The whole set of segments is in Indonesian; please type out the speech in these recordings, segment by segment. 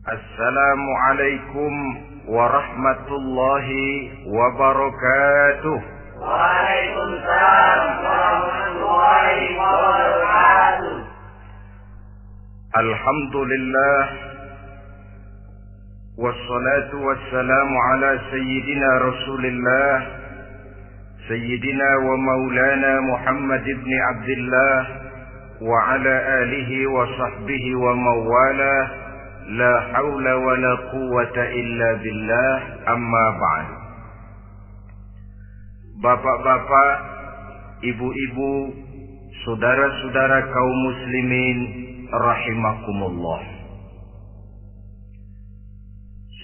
Assalamualaikum warahmatullahi wabarakatuh. Waalaikumsalam warahmatullahi wabarakatuh. Alhamdulillah wassalatu wassalamu ala sayyidina Rasulillah sayyidina wa maulana Muhammad ibn Abdullah wa ala alihi wa sahbihi wa mawala. La haula wa la quwwata illa billah, amma ba'd. Bapak-bapak, ibu-ibu, saudara-saudara kaum muslimin rahimakumullah.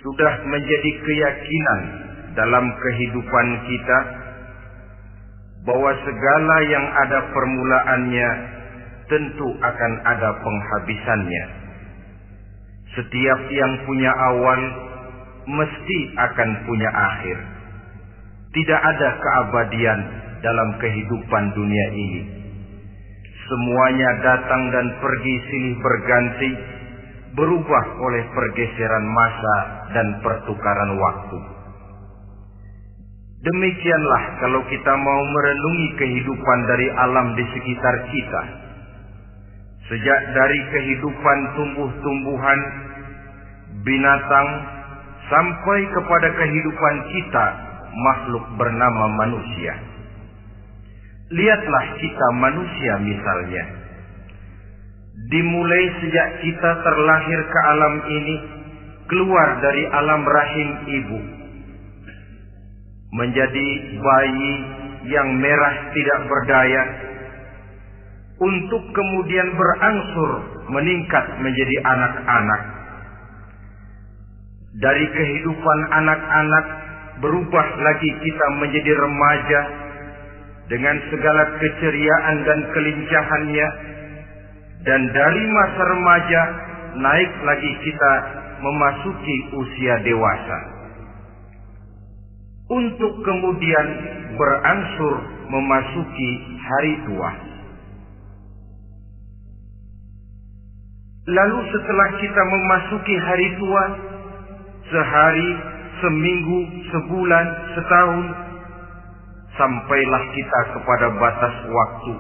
Sudah menjadi keyakinan dalam kehidupan kita bahwa segala yang ada permulaannya tentu akan ada penghabisannya. Setiap yang punya awal mesti akan punya akhir. Tidak ada keabadian dalam kehidupan dunia ini. Semuanya datang dan pergi silih berganti, berubah oleh pergeseran masa dan pertukaran waktu. Demikianlah kalau kita mau merenungi kehidupan dari alam di sekitar kita. Sejak dari kehidupan tumbuh-tumbuhan, binatang, sampai kepada kehidupan kita, makhluk bernama manusia. Lihatlah kita manusia misalnya. Dimulai sejak kita terlahir ke alam ini, keluar dari alam rahim ibu, menjadi bayi yang merah tidak berdaya, untuk kemudian berangsur meningkat menjadi anak-anak. Dari kehidupan anak-anak berubah lagi kita menjadi remaja dengan segala keceriaan dan kelincahannya, dan dari masa remaja naik lagi kita memasuki usia dewasa, untuk kemudian berangsur memasuki hari tua. Lalu setelah kita memasuki hari tua, sehari, seminggu, sebulan, setahun, sampailah kita kepada batas waktu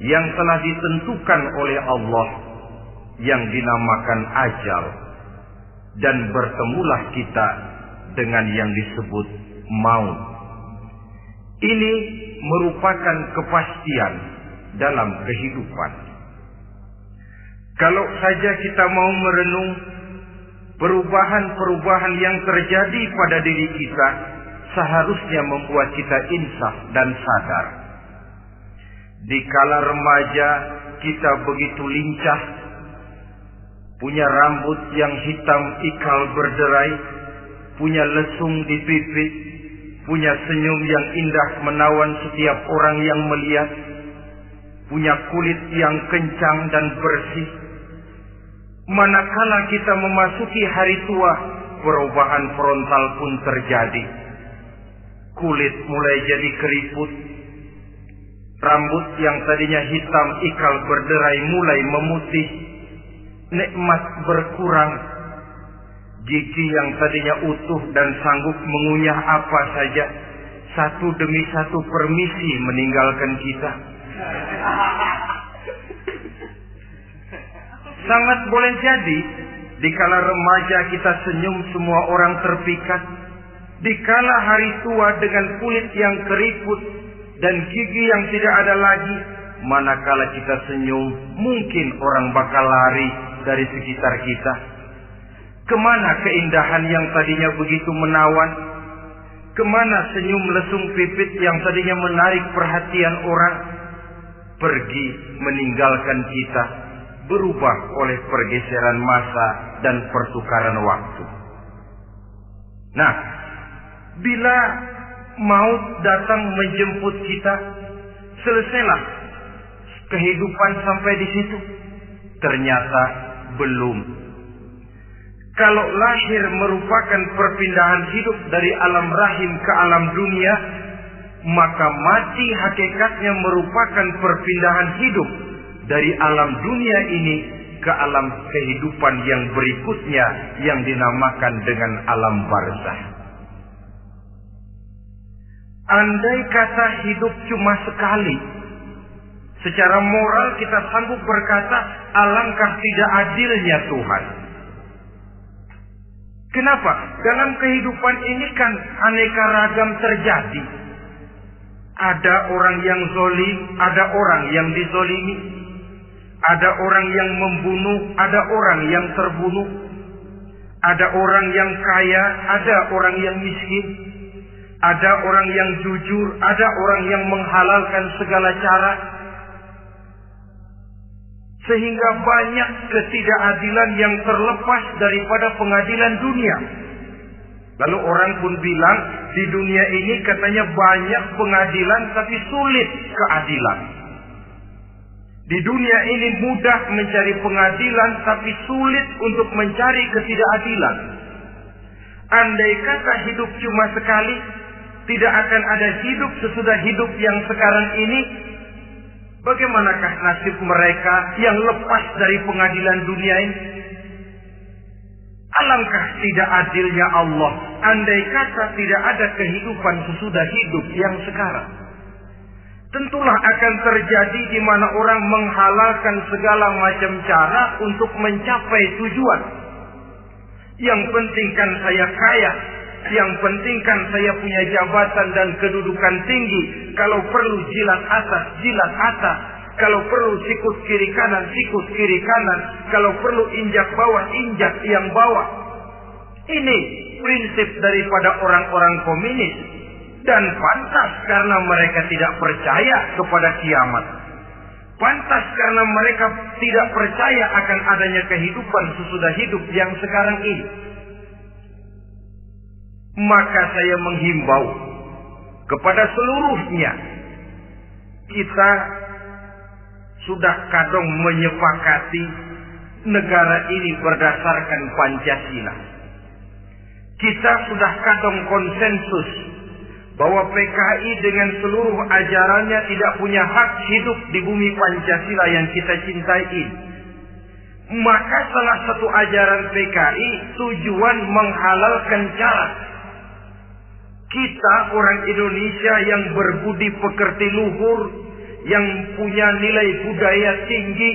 yang telah ditentukan oleh Allah, yang dinamakan ajal, dan bertemulah kita dengan yang disebut maut. Ini merupakan kepastian dalam kehidupan. Kalau saja kita mau merenung perubahan-perubahan yang terjadi pada diri kita, seharusnya membuat kita insaf dan sadar. Dikala remaja kita begitu lincah, punya rambut yang hitam ikal berderai, punya lesung di pipi, punya senyum yang indah menawan setiap orang yang melihat, punya kulit yang kencang dan bersih. Manakala kita memasuki hari tua, perubahan frontal pun terjadi. Kulit mulai jadi keriput, rambut yang tadinya hitam ikal berderai mulai memutih, nikmat berkurang, gigi yang tadinya utuh dan sanggup mengunyah apa saja, satu demi satu permisi meninggalkan kita. Sangat boleh jadi, dikala remaja kita senyum semua orang terpikat. Dikala hari tua dengan kulit yang keriput dan gigi yang tidak ada lagi, manakala kita senyum, mungkin orang bakal lari dari sekitar kita. Kemana keindahan yang tadinya begitu menawan? Kemana senyum lesung pipit yang tadinya menarik perhatian orang? Pergi meninggalkan kita, berubah oleh pergeseran masa dan pertukaran waktu. Nah, bila maut datang menjemput kita, selesailah kehidupan sampai di situ? Ternyata belum. Kalau lahir merupakan perpindahan hidup dari alam rahim ke alam dunia, maka mati hakikatnya merupakan perpindahan hidup dari alam dunia ini ke alam kehidupan yang berikutnya yang dinamakan dengan alam barzakh. Andai kata hidup cuma sekali, secara moral kita sanggup berkata, alangkah tidak adilnya Tuhan. Kenapa? Dalam kehidupan ini kan aneka ragam terjadi. Ada orang yang zalim, ada orang yang dizolimi. Ada orang yang membunuh, ada orang yang terbunuh. Ada orang yang kaya, ada orang yang miskin. Ada orang yang jujur, ada orang yang menghalalkan segala cara. Sehingga banyak ketidakadilan yang terlepas daripada pengadilan dunia. Lalu orang pun bilang, di dunia ini katanya banyak pengadilan tapi sulit keadilan. Di dunia ini mudah mencari pengadilan tapi sulit untuk mencari ketidakadilan. Andai kata hidup cuma sekali, tidak akan ada hidup sesudah hidup yang sekarang ini. Bagaimanakah nasib mereka yang lepas dari pengadilan dunia ini? Alangkah tidak adilnya Allah, andai kata tidak ada kehidupan sesudah hidup yang sekarang. Tentulah akan terjadi di mana orang menghalalkan segala macam cara untuk mencapai tujuan. Yang penting kan saya kaya, yang penting kan saya punya jabatan dan kedudukan tinggi. Kalau perlu jilat atas, jilat atas. Kalau perlu sikut kiri kanan, sikut kiri kanan. Kalau perlu injak bawah, injak yang bawah. Ini prinsip daripada orang-orang komunis. Dan pantas karena mereka tidak percaya kepada kiamat. Pantas karena mereka tidak percaya akan adanya kehidupan sesudah hidup yang sekarang ini. Maka saya menghimbau kepada seluruhnya, kita sudah kadung menyepakati negara ini berdasarkan Pancasila. Kita sudah kadung konsensus bahwa PKI dengan seluruh ajarannya tidak punya hak hidup di bumi Pancasila yang kita cintai ini. Maka salah satu ajaran PKI tujuan menghalalkan cara. Kita orang Indonesia yang berbudi pekerti luhur, yang punya nilai budaya tinggi,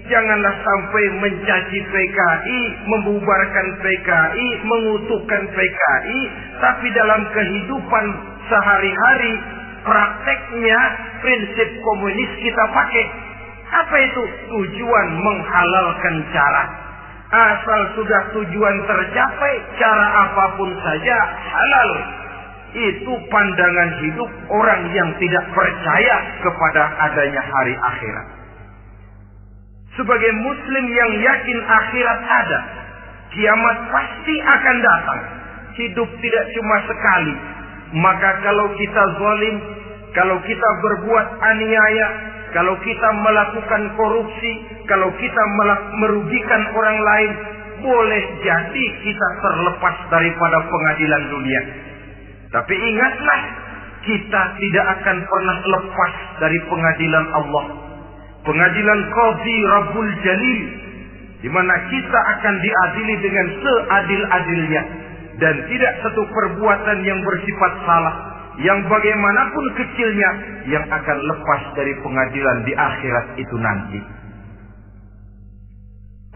janganlah sampai mencaci PKI, membubarkan PKI, mengutukkan PKI, tapi dalam kehidupan sehari-hari prakteknya prinsip komunis kita pakai. Apa itu? Tujuan menghalalkan cara. Asal sudah tujuan tercapai, cara apapun saja halal. Itu pandangan hidup orang yang tidak percaya kepada adanya hari akhirat. Sebagai muslim yang yakin akhirat ada, kiamat pasti akan datang. Hidup tidak cuma sekali. Maka kalau kita zalim, kalau kita berbuat aniaya, kalau kita melakukan korupsi, kalau kita merugikan orang lain, boleh jadi kita terlepas daripada pengadilan dunia. Tapi ingatlah, kita tidak akan pernah lepas dari pengadilan Allah. Pengadilan Qadhi Rabbul Jalil, di mana kita akan diadili dengan seadil-adilnya. Dan tidak satu perbuatan yang bersifat salah, yang bagaimanapun kecilnya, yang akan lepas dari pengadilan di akhirat itu nanti.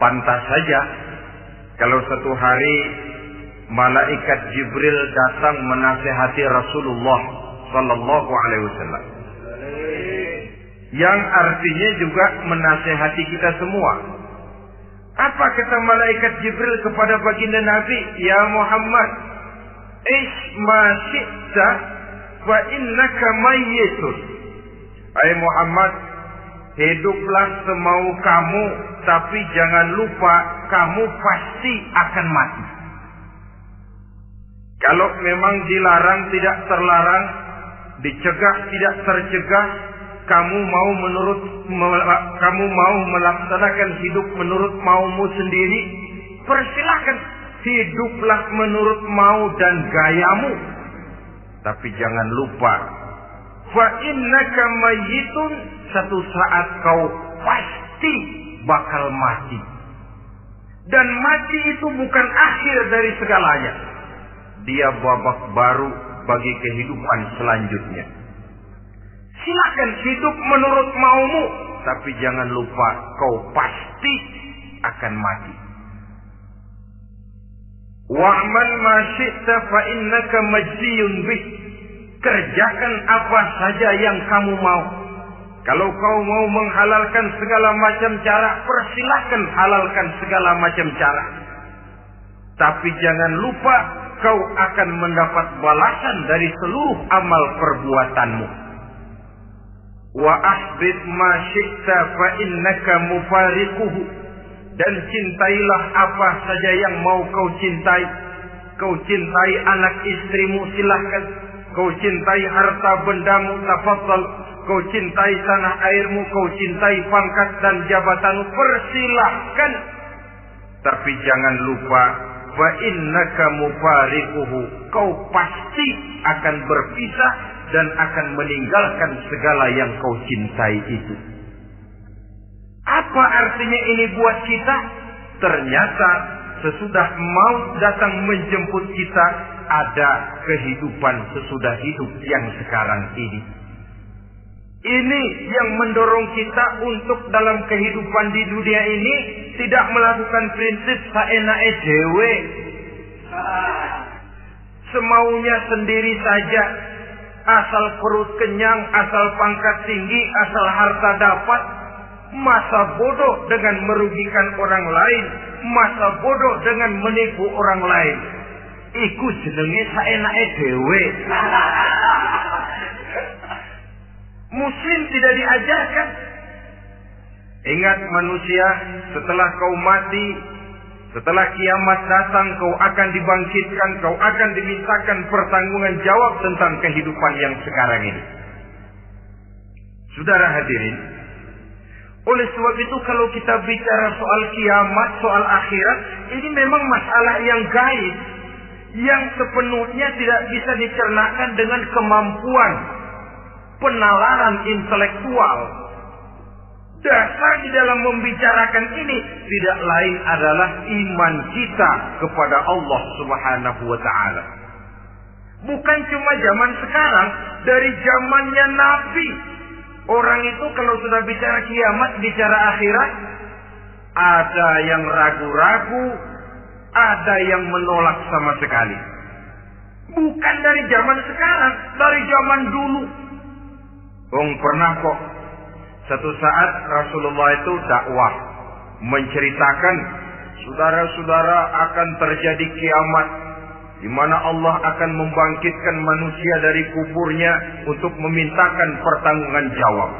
Pantas saja kalau satu hari malaikat Jibril datang menasihati Rasulullah sallallahu alaihi wasallam. Yang artinya juga menasihati kita semua. Apa kata malaikat Jibril kepada baginda Nabi? Ya Muhammad, ish ma syi'ta wa innaka mayyitun. Hai Muhammad, hiduplah semau kamu, tapi jangan lupa kamu pasti akan mati. Kalau memang dilarang tidak terlarang, dicegah tidak tercegah, kamu mau melaksanakan hidup menurut maumu sendiri, persilahkan, hiduplah menurut mau dan gayamu. Tapi jangan lupa, fa innaka mayyitun, satu saat kau pasti bakal mati. Dan mati itu bukan akhir dari segalanya. Dia babak baru bagi kehidupan selanjutnya. Silakan hidup menurut maumu, tapi jangan lupa kau pasti akan mati. Wa'mal ma syi'ta fa innaka majziyun bih. Kerjakan apa saja yang kamu mau. Kalau kau mau menghalalkan segala macam cara, persilahkan halalkan segala macam cara. Tapi jangan lupa kau akan mendapat balasan dari seluruh amal perbuatanmu. Wa ahbib ma syi'ta fa innaka mufariquhu. Dan cintailah apa saja yang mau kau cintai. Kau cintai anak istrimu, silahkan. Kau cintai harta bendamu, tafadhal. Kau cintai tanah airmu, kau cintai pangkat dan jabatanmu, persilahkan. Tapi jangan lupa, fa innaka mufariquhu. Kau pasti akan berpisah dan akan meninggalkan segala yang kau cintai itu. Apa artinya ini buat kita? Ternyata sesudah maut datang menjemput kita, ada kehidupan sesudah hidup yang sekarang ini. Ini yang mendorong kita untuk dalam kehidupan di dunia ini tidak melakukan prinsip saenake dhewe, semaunya sendiri saja, asal perut kenyang, asal pangkat tinggi, asal harta dapat. Masa bodoh dengan merugikan orang lain, masa bodoh dengan menipu orang lain. Iku jenenge saenake dhewe. Muslim tidak diajarkan. Ingat manusia, setelah kau mati, setelah kiamat datang, kau akan dibangkitkan, kau akan dimintakan pertanggungan jawab tentang kehidupan yang sekarang ini. Saudara hadirin, oleh sebab itu kalau kita bicara soal kiamat, soal akhirat, ini memang masalah yang gaib, yang sepenuhnya tidak bisa dicernakan dengan kemampuan penalaran intelektual. Dasar di dalam membicarakan ini tidak lain adalah iman kita kepada Allah Subhanahu wa ta'ala. Bukan cuma zaman sekarang, dari zamannya Nabi. Orang itu kalau sudah bicara kiamat, bicara akhirat, ada yang ragu-ragu, ada yang menolak sama sekali. Bukan dari zaman sekarang, dari zaman dulu. Pernah kok satu saat Rasulullah itu dakwah menceritakan, saudara-saudara, akan terjadi kiamat di mana Allah akan membangkitkan manusia dari kuburnya untuk memintakan pertanggungan jawab.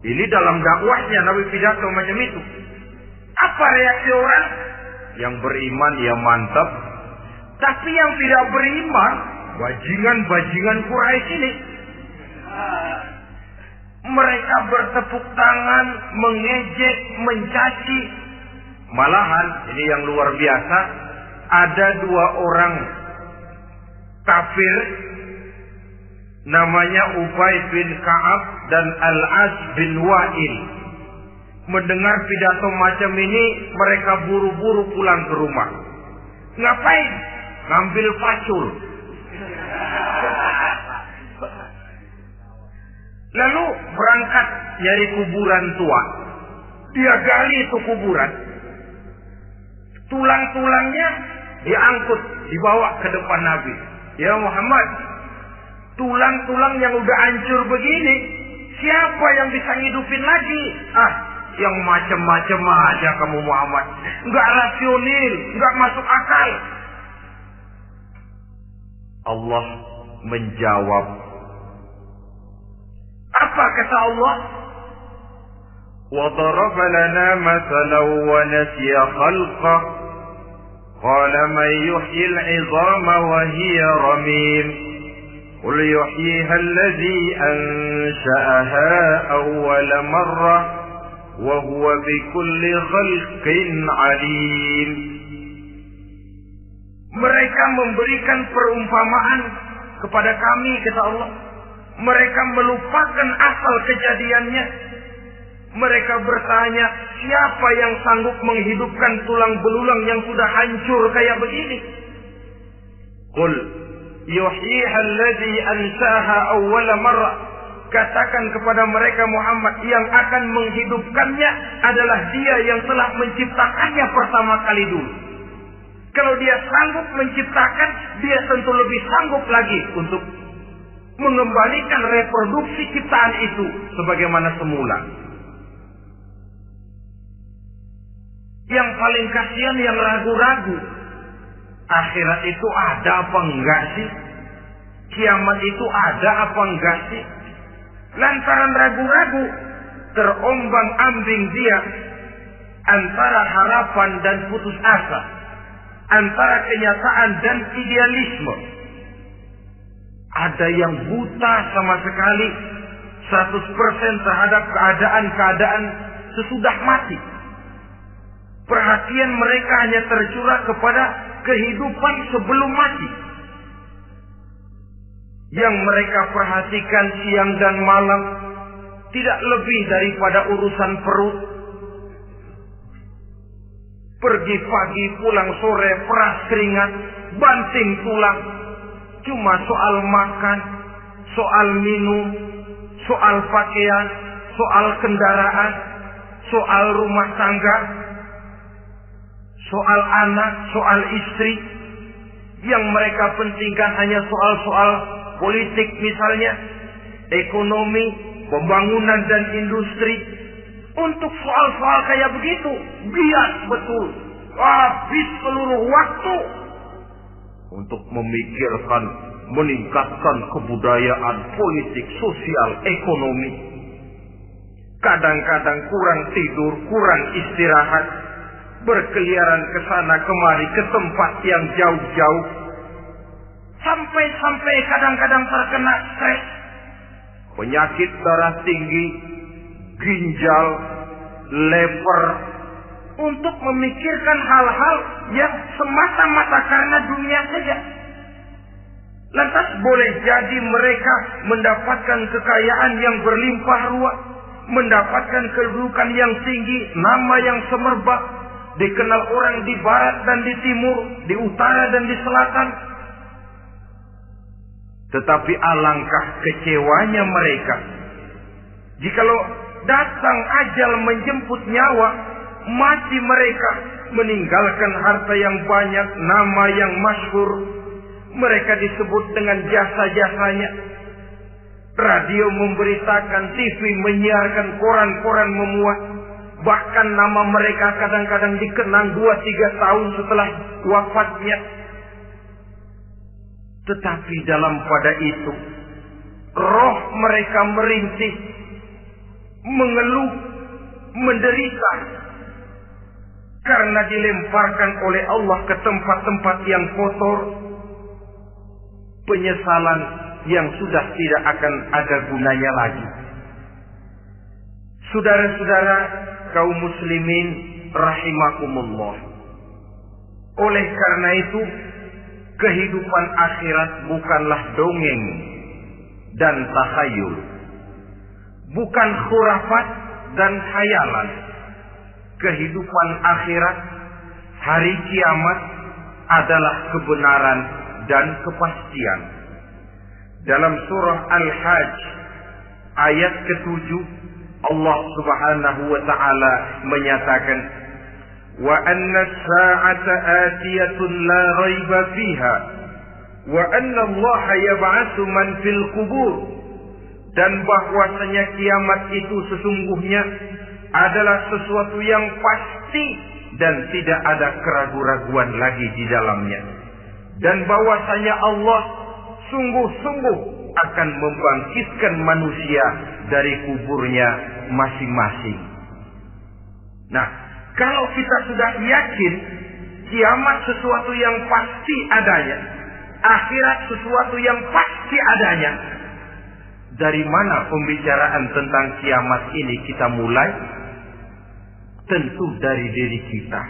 Ini dalam dakwahnya Nabi pidato macam itu. Apa reaksi orang? Yang beriman ya mantap, tapi yang tidak beriman, bajingan-bajingan Quraisy ini, mereka bertepuk tangan, mengejek, mencaci. Malahan ini yang luar biasa, ada dua orang kafir namanya Ubay bin Ka'ab dan Al-As bin Wa'il. Mendengar pidato macam ini, mereka buru-buru pulang ke rumah. Ngapain? Ngambil pacul. Lalu berangkat nyari kuburan tua. Dia gali itu kuburan. Tulang-tulangnya diangkut, dibawa ke depan Nabi. Ya Muhammad, tulang-tulang yang udah hancur begini, siapa yang bisa ngidupin lagi? Yang macam-macam aja kamu Muhammad. Enggak rasional, enggak masuk akal. Allah menjawab. Apa kata Allah? وَضَرَبَ لَنَا مَثَلًا وَنَسِيَ خَلْقَهُ قَالَ مَنْ يُحْيِي الْعِظَامَ وَهِيَ رَمِيمٌ قُلْ يُحْيِيهَا الَّذِي أَنْشَأَهَا أَوَّلَ مَرَّةٍ وَهُوَ بِكُلِّ خَلْقٍ عَلِيمٌ. Mereka memberikan perumpamaan kepada kami, kata Allah. Mereka melupakan asal kejadiannya. Mereka bertanya, siapa yang sanggup menghidupkan tulang belulang yang sudah hancur kayak begini? Qul yuhyiha alladhi ansaha awwala marrah. Katakan kepada mereka Muhammad, yang akan menghidupkannya adalah Dia yang telah menciptakannya pertama kali dulu. Kalau Dia sanggup menciptakan, Dia tentu lebih sanggup lagi untuk mengembalikan reproduksi ciptaan itu sebagaimana semula. Yang paling kasihan yang ragu-ragu. Akhirat itu ada apa enggak sih? Kiamat itu ada apa enggak sih? Lantaran ragu-ragu, terombang-ambing dia antara harapan dan putus asa, antara kenyataan dan idealisme. Ada yang buta sama sekali 100% terhadap keadaan-keadaan sesudah mati. Perhatian mereka hanya tercurah kepada kehidupan sebelum mati. Yang mereka perhatikan siang dan malam tidak lebih daripada urusan perut. Pergi pagi, pulang sore, peras keringat, banting tulang. Cuma soal makan, soal minum, soal pakaian, soal kendaraan, soal rumah tangga, soal anak, soal istri. Yang mereka pentingkan hanya soal-soal politik misalnya, ekonomi, pembangunan dan industri. Untuk soal-soal kayak begitu, bias betul. Habis seluruh waktu untuk memikirkan, meningkatkan kebudayaan, politik, sosial, ekonomi. Kadang-kadang kurang tidur, kurang istirahat, berkeliaran ke sana kemari ke tempat yang jauh-jauh. Sampai kadang-kadang terkena stres, penyakit darah tinggi, ginjal, lever, untuk memikirkan hal-hal yang semata-mata karena dunia saja. Lantas boleh jadi mereka mendapatkan kekayaan yang berlimpah ruah, mendapatkan kedudukan yang tinggi, nama yang semerbak, dikenal orang di barat dan di timur, di utara dan di selatan. Tetapi alangkah kecewanya mereka jikalau datang ajal menjemput nyawa, mati mereka, meninggalkan harta yang banyak, nama yang masyhur. Mereka disebut dengan jasa-jasanya. Radio memberitakan, TV menyiarkan, koran-koran memuat. Bahkan nama mereka kadang-kadang dikenang 2-3 tahun setelah wafatnya. Tetapi dalam pada itu, roh mereka merintih, mengeluh, menderita, karena dilemparkan oleh Allah ke tempat-tempat yang kotor. Penyesalan yang sudah tidak akan ada gunanya lagi. Saudara-saudara kaum muslimin rahimakumullah. Oleh karena itu, kehidupan akhirat bukanlah dongeng dan takhayul, bukan khurafat dan khayalan. Kehidupan akhirat, hari kiamat adalah kebenaran dan kepastian. Dalam surah Al-Hajj ayat ke-7, Allah Subhanahu wa taala menyatakan, wa anna as-sa'ata atiyatun la raiba fiha wa anna Allah yab'atsu man fil qubur. Dan bahwasanya kiamat itu sesungguhnya adalah sesuatu yang pasti dan tidak ada keraguan-raguan lagi di dalamnya. Dan bahwasanya Allah sungguh-sungguh akan membangkitkan manusia dari kuburnya masing-masing. Nah, kalau kita sudah yakin kiamat sesuatu yang pasti adanya, akhirat sesuatu yang pasti adanya, dari mana pembicaraan tentang kiamat ini kita mulai? Tentu dari diri kita.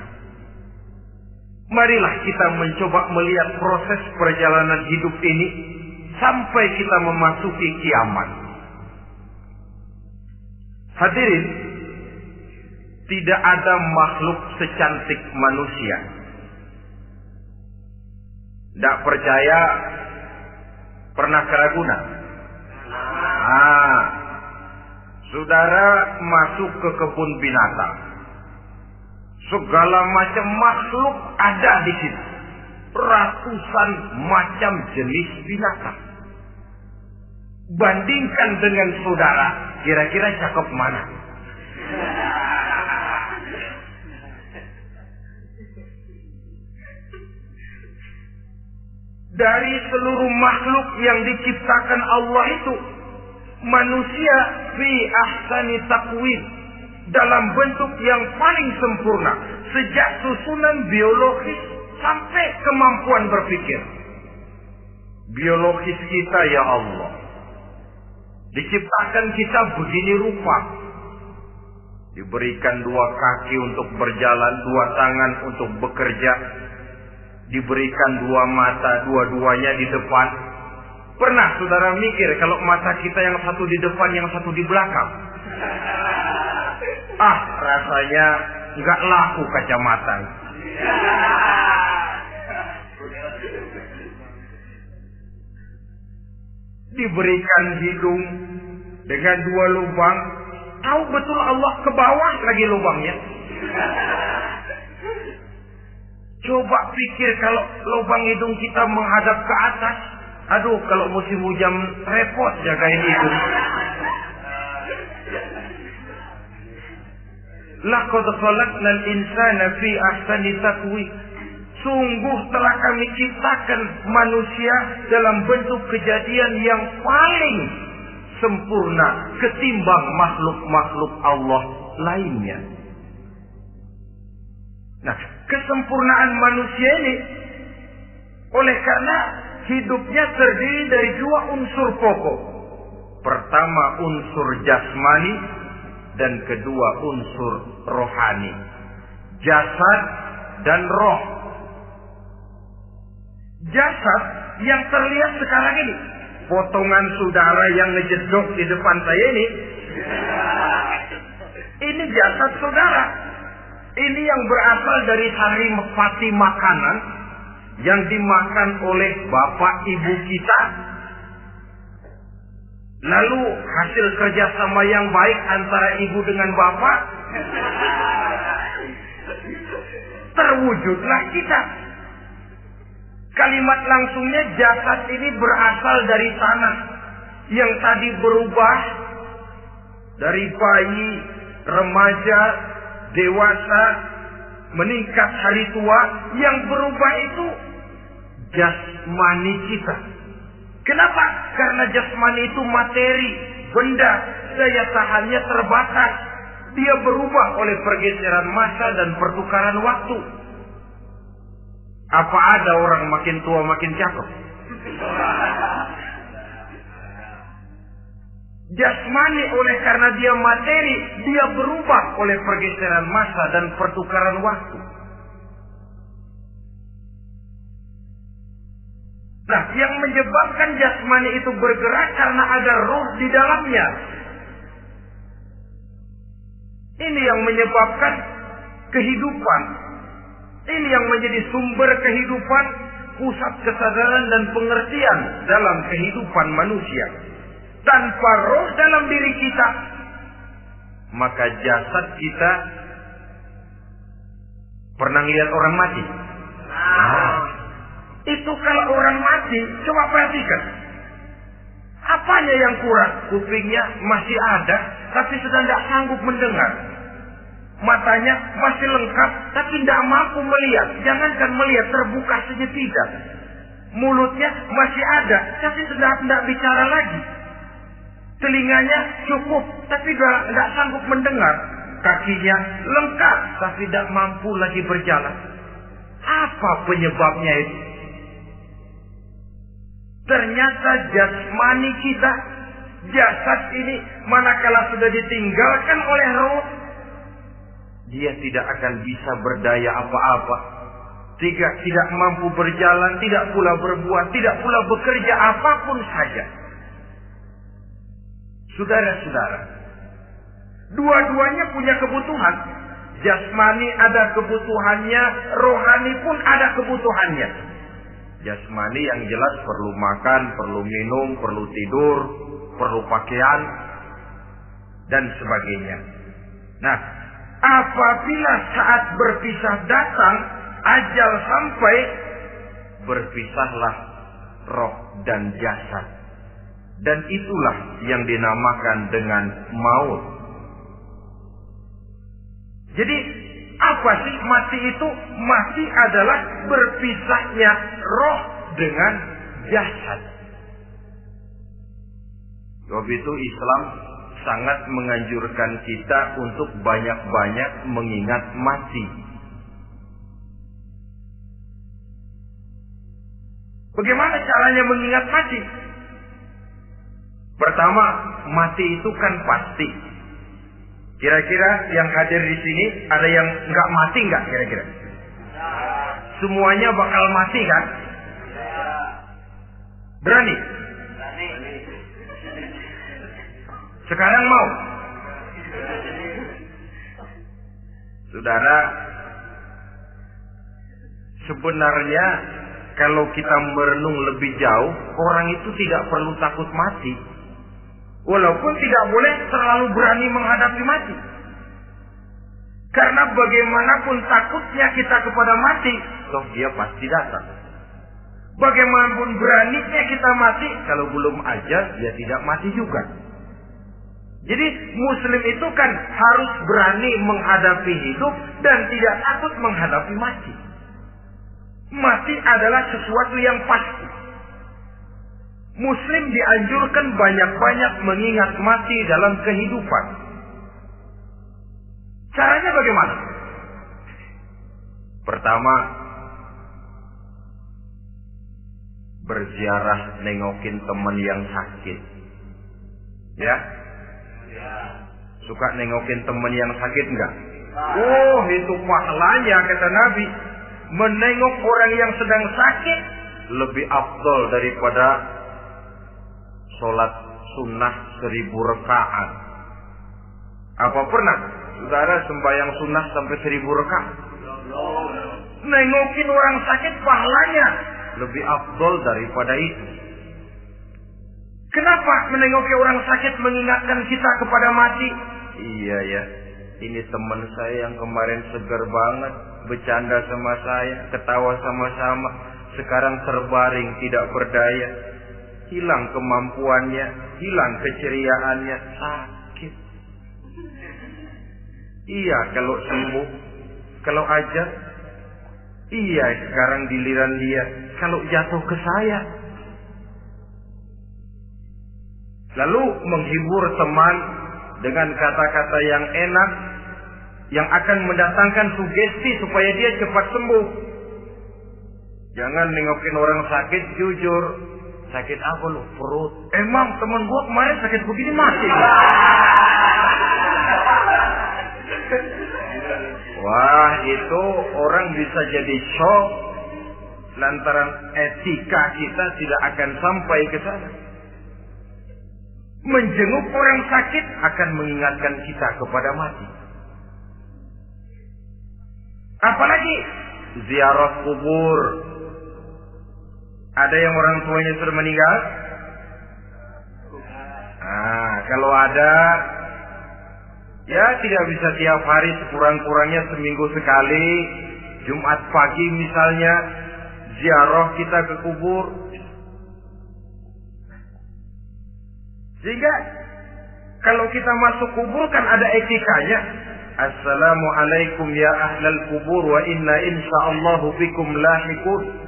Marilah kita mencoba melihat proses perjalanan hidup ini sampai kita memasuki kiamat. Hadirin tidak ada makhluk secantik manusia. Tidak percaya, pernah ke Ragunan? Saudara masuk ke kebun binatang. Segala macam makhluk ada di situ. Ratusan macam jenis binatang. Bandingkan dengan saudara, kira-kira cakep mana? Dari seluruh makhluk yang diciptakan Allah itu, manusia fi ahsani taqwim, dalam bentuk yang paling sempurna, sejak susunan biologis sampai kemampuan berpikir. Biologis kita ya Allah, diciptakan kita begini rupa. Diberikan 2 kaki untuk berjalan, 2 tangan untuk bekerja. Diberikan 2 mata, dua-duanya di depan. Pernah saudara mikir kalau mata kita yang satu di depan, yang satu di belakang? Rasanya nggak laku kacamata. Diberikan hidung dengan 2 lubang. Tahu betul Allah ke bawah lagi lubangnya. Coba pikir kalau lubang hidung kita menghadap ke atas. Aduh, kalau musim hujan repot jagain hidung. Laqad khalaqnal insana fi ahsani taqwim. Sungguh telah kami ciptakan manusia dalam bentuk kejadian yang paling sempurna ketimbang makhluk-makhluk Allah lainnya. Nah, kesempurnaan manusia ini oleh karena hidupnya terdiri dari 2 unsur pokok. Pertama unsur jasmani dan kedua unsur rohani. Jasad dan roh. Jasad yang terlihat sekarang ini, potongan saudara yang ngejedok di depan saya ini jasad saudara. Ini yang berasal dari saripati makanan yang dimakan oleh bapak ibu kita. Lalu hasil kerjasama yang baik antara ibu dengan bapak, terwujudlah kita. Kalimat langsungnya jasad ini berasal dari tanah yang tadi berubah dari bayi, remaja, dewasa, meningkat hari tua. Yang berubah itu jasmani kita. Kenapa? Karena jasmani itu materi, benda, daya tahannya terbatas. Dia berubah oleh pergeseran masa dan pertukaran waktu. Apa ada orang makin tua makin cakep? Jasmani oleh karena dia materi, dia berubah oleh pergeseran masa dan pertukaran waktu. Nah, yang menyebabkan jasmani itu bergerak karena ada roh di dalamnya. Ini yang menyebabkan kehidupan. Ini yang menjadi sumber kehidupan, pusat kesadaran dan pengertian dalam kehidupan manusia. Tanpa roh dalam diri kita, maka jasad kita pernah lihat orang mati. Itu kalau orang mati, coba perhatikan. Apanya yang kurang? Kupingnya masih ada, tapi sudah tidak sanggup mendengar. Matanya masih lengkap, tapi tidak mampu melihat. Jangankan melihat, terbuka saja tidak. Mulutnya masih ada, tapi sudah tidak bicara lagi. Telinganya cukup, tapi sudah tidak sanggup mendengar. Kakinya lengkap, tapi tidak mampu lagi berjalan. Apa penyebabnya itu? Ternyata jasmani kita, jasad ini, manakala sudah ditinggalkan oleh roh, dia tidak akan bisa berdaya apa-apa. Tidak mampu berjalan, tidak pula berbuat, tidak pula bekerja apapun saja. Saudara-saudara, dua-duanya punya kebutuhan. Jasmani ada kebutuhannya, rohani pun ada kebutuhannya. Jasmani yang jelas perlu makan, perlu minum, perlu tidur, perlu pakaian, dan sebagainya. Nah, apabila saat berpisah datang, ajal sampai, berpisahlah roh dan jasad. Dan itulah yang dinamakan dengan maut. Jadi apa sih mati itu? Mati adalah berpisahnya roh dengan jasad. Sebab itu Islam sangat menganjurkan kita untuk banyak-banyak mengingat mati. Bagaimana caranya mengingat mati? Pertama, mati itu kan pasti. Kira-kira yang hadir di sini ada yang nggak mati nggak kira-kira? Semuanya bakal mati kan? Berani? Sekarang mau? Saudara, sebenarnya kalau kita merenung lebih jauh, orang itu tidak perlu takut mati. Walaupun tidak boleh terlalu berani menghadapi mati. Karena bagaimanapun takutnya kita kepada mati, toh dia pasti datang. Bagaimanapun beraninya kita mati, kalau belum ajal, dia tidak mati juga. Jadi Muslim itu kan harus berani menghadapi hidup dan tidak takut menghadapi mati. Mati adalah sesuatu yang pasti. Muslim dianjurkan banyak-banyak mengingat mati dalam kehidupan. Caranya bagaimana? Pertama, berziarah nengokin teman yang sakit. Ya? Suka nengokin teman yang sakit enggak? Oh, itu pahalanya kata Nabi. Menengok orang yang sedang sakit lebih afdal daripada sholat sunnah 1000 rakaat. Apa pernah saudara sembahyang sunnah sampai 1000 rakaat? Nengokin orang sakit pahalanya lebih afdal daripada itu. Kenapa menengoki orang sakit mengingatkan kita kepada mati? Iya ya, ini teman saya yang kemarin segar banget, bercanda sama saya, ketawa sama-sama, sekarang terbaring tidak berdaya. Hilang kemampuannya, hilang keceriaannya, sakit. Iya kalau sembuh, kalau ajal, iya sekarang giliran dia, kalau jatuh ke saya. Lalu menghibur teman dengan kata-kata yang enak, yang akan mendatangkan sugesti supaya dia cepat sembuh. Jangan nengokin orang sakit, jujur. Sakit apa lu? Perut. Emang temen gua kemarin sakit begini mati. Wah, itu orang bisa jadi shock lantaran etika kita tidak akan sampai ke sana. Menjenguk orang sakit akan mengingatkan kita kepada mati. Apalagi ziarah kubur. Ada yang orang tuanya sudah meninggal? Nah, kalau ada, ya tidak bisa tiap hari, sekurang-kurangnya seminggu sekali. Jumat pagi misalnya, ziarah kita ke kubur. Sehingga kalau kita masuk kubur kan ada etikanya. Assalamualaikum ya ahlal kubur wa inna insyaallahu bikum lahiqun.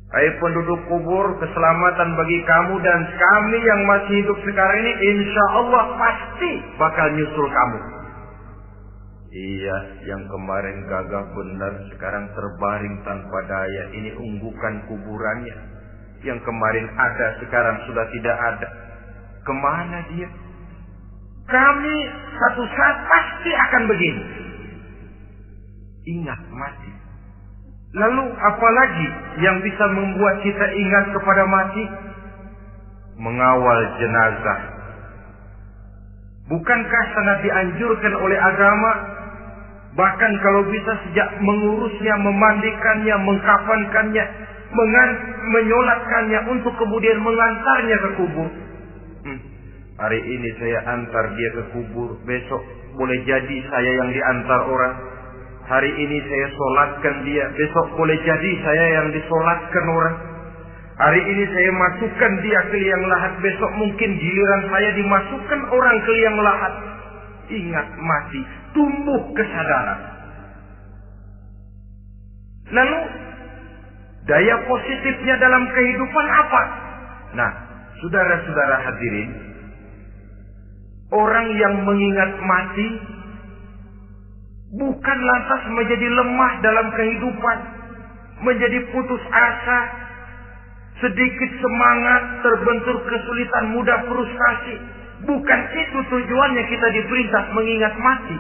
Hai penduduk kubur, keselamatan bagi kamu dan kami yang masih hidup sekarang ini insya Allah pasti bakal nyusul kamu. Iya, yang kemarin gagah benar sekarang terbaring tanpa daya. Ini unggukan kuburannya. Yang kemarin ada sekarang sudah tidak ada. Kemana dia? Kami satu saat pasti akan begini. Ingat mati. Lalu apalagi yang bisa membuat kita ingat kepada mati? Mengawal jenazah. Bukankah sangat dianjurkan oleh agama? Bahkan kalau bisa sejak mengurusnya, memandikannya, mengkafankannya, menyolatkannya untuk kemudian mengantarnya ke kubur. Hari ini saya antar dia ke kubur, besok boleh jadi saya yang diantar orang. Hari ini saya solatkan dia, besok boleh jadi saya yang disolatkan orang. Hari ini saya masukkan dia ke liang lahat, besok mungkin giliran saya dimasukkan orang ke liang lahat. Ingat mati, tumbuh kesadaran. Lalu daya positifnya dalam kehidupan apa? Nah, saudara-saudara hadirin, orang yang mengingat mati bukan lantas menjadi lemah dalam kehidupan, menjadi putus asa, sedikit semangat, terbentur kesulitan, mudah frustasi. Bukan itu tujuannya kita diperintah mengingat mati.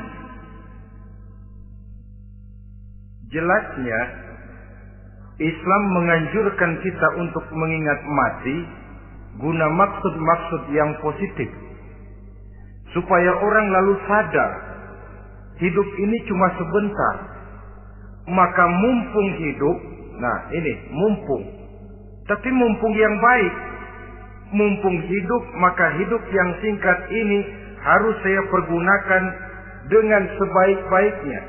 Jelasnya Islam menganjurkan kita untuk mengingat mati guna maksud-maksud yang positif, supaya orang lalu sadar hidup ini cuma sebentar. Maka mumpung hidup, nah ini mumpung, tapi mumpung yang baik. Mumpung hidup, maka hidup yang singkat ini harus saya pergunakan dengan sebaik-baiknya,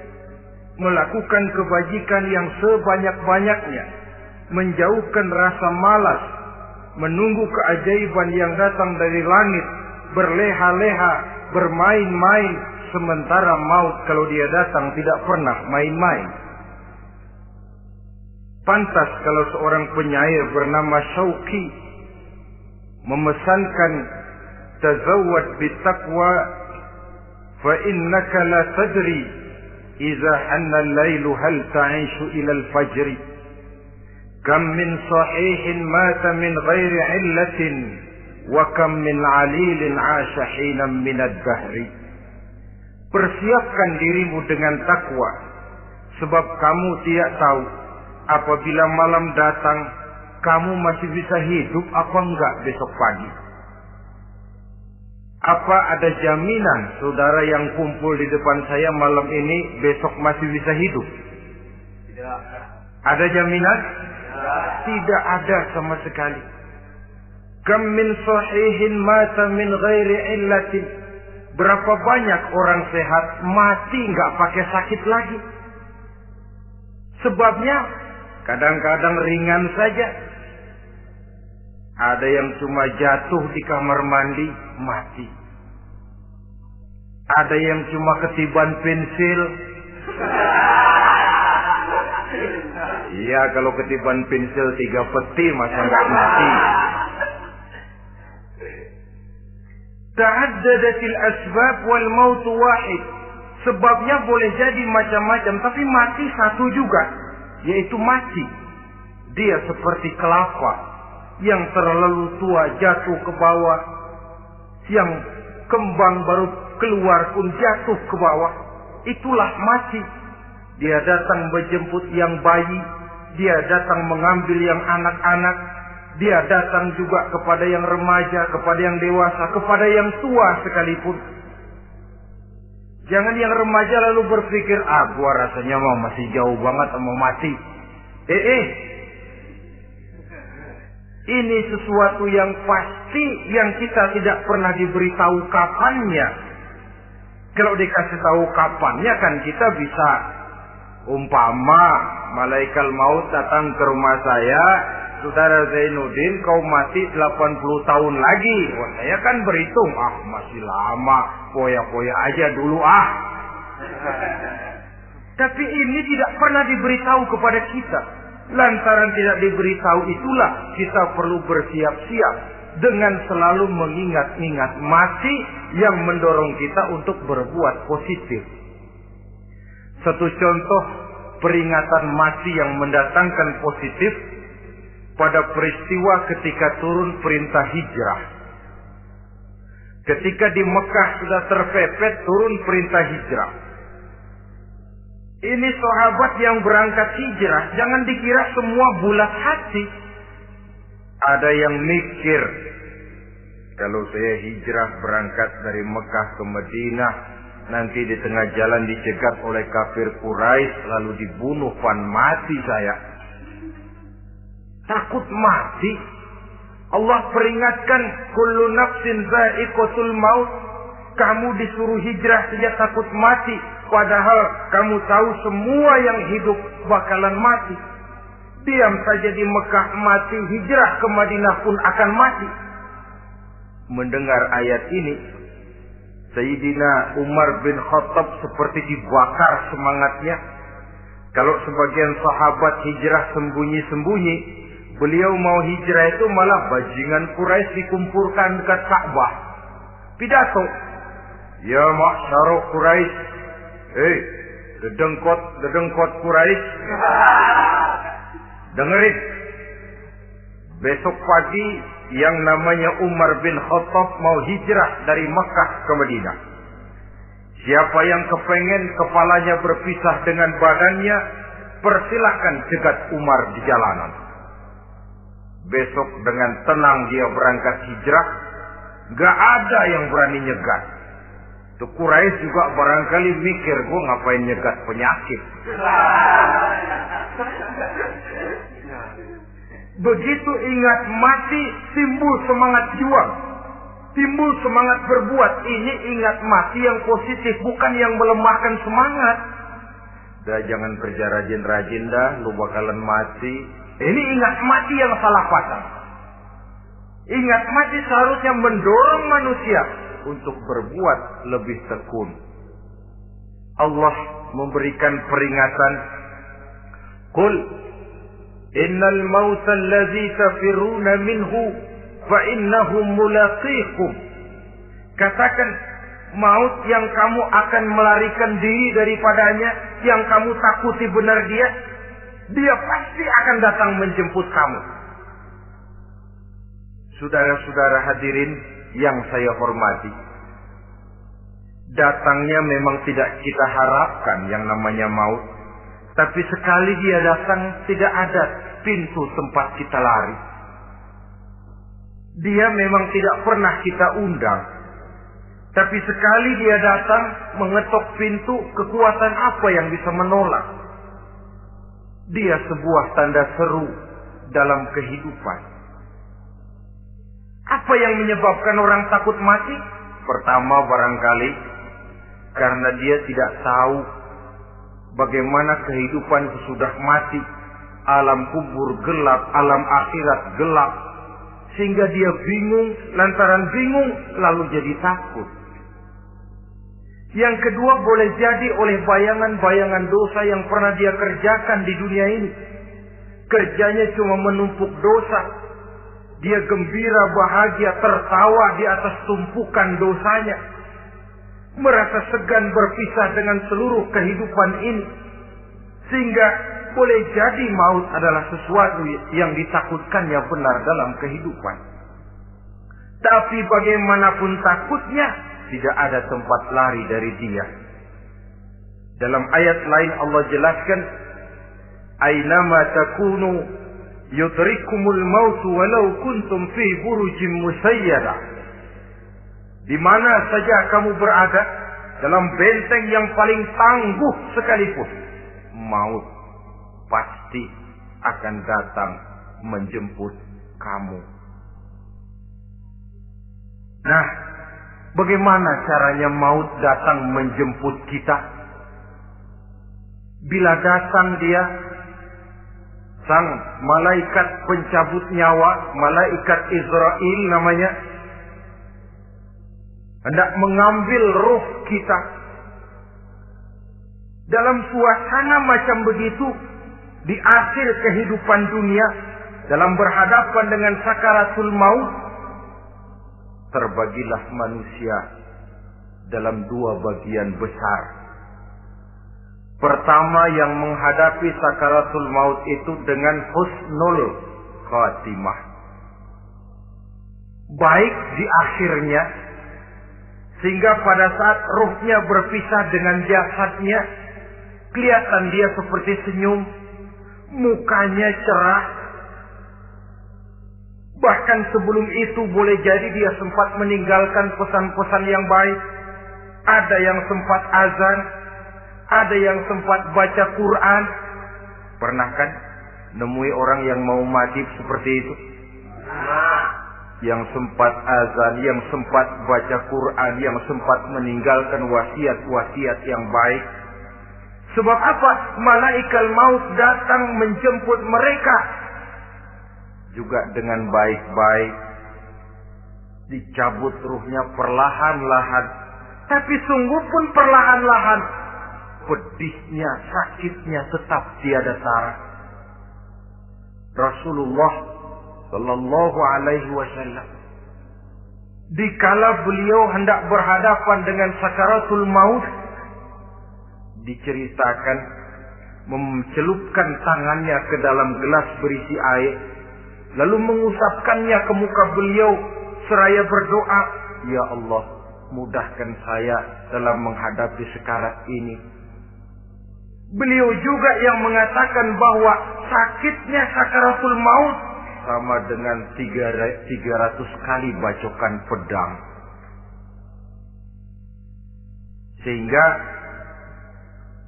melakukan kebajikan yang sebanyak-banyaknya, menjauhkan rasa malas, menunggu keajaiban yang datang dari langit, berleha-leha, bermain-main, sementara maut kalau dia datang tidak pernah main-main. Pantas kalau seorang penyair bernama Syauqi memesankan, tazawwad bitaqwa fa innaka la tadri idza hanna al-lailu hal ta'ishu ila al-fajr, kam min sahihin mata min ghairi illatin wa kam min 'alilin 'asha hina min ad-dahri. Persiapkan dirimu dengan takwa, sebab kamu tidak tahu apabila malam datang kamu masih bisa hidup apa enggak besok pagi. Apa ada jaminan saudara yang kumpul di depan saya malam ini besok masih bisa hidup? Tidak. Ada jaminan? Tidak ada sama sekali. Kam min sahihin mata min ghairi illatin. Berapa banyak orang sehat mati enggak pakai sakit lagi. Sebabnya kadang-kadang ringan saja. Ada yang cuma jatuh di kamar mandi, mati. Ada yang cuma ketiban pensil. Iya, kalau ketiban pensil 3 peti masa nggak mati. Ta'addadatil asbab wal maut wahid. Sebabnya boleh jadi macam-macam, tapi mati satu juga, yaitu mati. Dia seperti kelapa yang terlalu tua jatuh ke bawah, yang kembang baru keluar pun jatuh ke bawah. Itulah mati. Dia datang menjemput yang bayi, dia datang mengambil yang anak-anak, dia datang juga kepada yang remaja, kepada yang dewasa, kepada yang tua sekalipun. Jangan yang remaja lalu berpikir, gua rasanya masih jauh banget mau mati. Ini sesuatu yang pasti yang kita tidak pernah diberitahu kapannya. Kalau dikasih tahu kapannya kan kita bisa, umpama malaikat maut datang ke rumah saya, saudara Zainuddin kau mati 80 tahun lagi. Wah, saya kan berhitung, masih lama, poya-poya aja dulu Tapi ini tidak pernah diberitahu kepada kita. Lantaran tidak diberitahu itulah kita perlu bersiap-siap dengan selalu mengingat-ingat mati yang mendorong kita untuk berbuat positif. Satu contoh peringatan mati yang mendatangkan positif pada peristiwa ketika turun perintah hijrah. Ketika di Mekah sudah terpepet turun perintah hijrah. Ini sahabat yang berangkat hijrah, jangan dikira semua bulat hati. Ada yang mikir, kalau saya hijrah berangkat dari Mekah ke Madinah, nanti di tengah jalan dicegat oleh kafir Quraisy lalu dibunuh, mati saya. Takut mati. Allah peringatkan, kullu nafsin za'iqatul maut. Kamu disuruh hijrah saja takut mati, padahal kamu tahu semua yang hidup bakalan mati. Diam saja di Mekah mati, hijrah ke Madinah pun akan mati. Mendengar ayat ini, Sayyidina Umar bin Khattab seperti dibakar semangatnya. Kalau sebagian sahabat hijrah sembunyi-sembunyi, beliau mau hijrah itu malah bajingan Quraisy dikumpulkan dekat Ka'bah. Pidato, ya ma'syara Quraisy, dedengkot Quraisy, dengerin. Besok pagi yang namanya Umar bin Khattab mau hijrah dari Mekah ke Madinah. Siapa yang kepengen kepalanya berpisah dengan badannya, persilahkan cegat Umar di jalanan. Besok dengan tenang dia berangkat hijrah, gak ada yang berani nyegat. Tuh Quraisy juga barangkali mikir, gua ngapain nyegat penyakit. Begitu ingat mati, timbul semangat juang, timbul semangat berbuat. Ini ingat mati yang positif, bukan yang melemahkan semangat. Dah jangan kerja rajin-rajin dah, lu bakalan mati. Ini ingat mati yang salah pasang. Ingat mati seharusnya mendorong manusia untuk berbuat lebih tekun. Allah memberikan peringatan, Qul innal mauta allazi tafiruna minhu fa innahu mulaqikum. Katakan, maut yang kamu akan melarikan diri daripadanya, yang kamu takuti benar dia pasti akan datang menjemput kamu. Saudara-saudara hadirin yang saya hormati, datangnya memang tidak kita harapkan yang namanya maut. Tapi sekali dia datang, tidak ada pintu tempat kita lari. Dia memang tidak pernah kita undang. Tapi sekali dia datang, mengetok pintu, kekuatan apa yang bisa menolak? Dia sebuah tanda seru dalam kehidupan. Apa yang menyebabkan orang takut mati? Pertama barangkali karena dia tidak tahu bagaimana kehidupan sesudah mati. Alam kubur gelap, alam akhirat gelap. Sehingga dia bingung, lantaran bingung lalu jadi takut. Yang kedua boleh jadi oleh bayangan-bayangan dosa yang pernah dia kerjakan di dunia ini. Kerjanya cuma menumpuk dosa. Dia gembira, bahagia, tertawa di atas tumpukan dosanya. Merasa segan berpisah dengan seluruh kehidupan ini. Sehingga boleh jadi maut adalah sesuatu yang ditakutkannya benar dalam kehidupan. Tapi bagaimanapun takutnya, tidak ada tempat lari dari dia. Dalam ayat lain Allah jelaskan, Aynama takunu yudrikumul mautu walau kuntum fi burujim musayyada. Di mana saja kamu berada, dalam benteng yang paling tangguh sekalipun, maut pasti akan datang menjemput kamu. Nah, bagaimana caranya maut datang menjemput kita? Bila datang dia, sang malaikat pencabut nyawa, malaikat Israel namanya, hendak mengambil ruh kita. Dalam suasana macam begitu, di akhir kehidupan dunia, dalam berhadapan dengan sakaratul maut, terbagilah manusia dalam dua bagian besar. Pertama, yang menghadapi sakaratul maut itu dengan husnul khatimah, baik di akhirnya, sehingga pada saat ruhnya berpisah dengan jasadnya, kelihatan dia seperti senyum, mukanya cerah, Bahkan sebelum itu boleh jadi dia sempat meninggalkan pesan-pesan yang baik. Ada yang sempat azan, ada yang sempat baca Quran. Pernah kan nemui orang yang mau mati seperti itu? Yang sempat azan, yang sempat baca Quran, yang sempat meninggalkan wasiat-wasiat yang baik. Sebab apa? Malaikat maut datang menjemput mereka juga dengan baik-baik. Dicabut ruhnya perlahan-lahan. Tapi sungguh pun perlahan-lahan. Pedihnya, sakitnya tetap tiada tara. Rasulullah Sallallahu Alaihi Wasallam, dikala beliau hendak berhadapan dengan sakaratul maut, diceritakan mencelupkan tangannya ke dalam gelas berisi air, lalu mengusapkannya ke muka beliau seraya berdoa, "Ya Allah, mudahkan saya dalam menghadapi sekarat ini." Beliau juga yang mengatakan bahwa sakitnya sakaratul maut sama dengan 300 kali bacokan pedang. Sehingga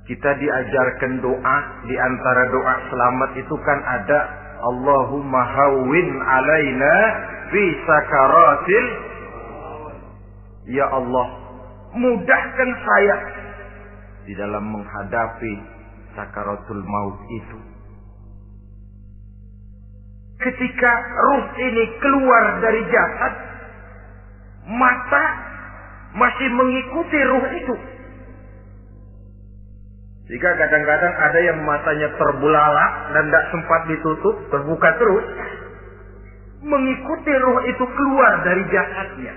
kita diajarkan doa, di antara doa selamat itu kan ada Allahumma hawwin alaina fi sakaratil. Ya Allah, mudahkan saya di dalam menghadapi sakaratul maut itu. Ketika ruh ini keluar dari jasad, mata masih mengikuti ruh itu. Jika kadang-kadang ada yang matanya terbelalak dan tidak sempat ditutup, terbuka terus, mengikuti ruh itu keluar dari jasadnya.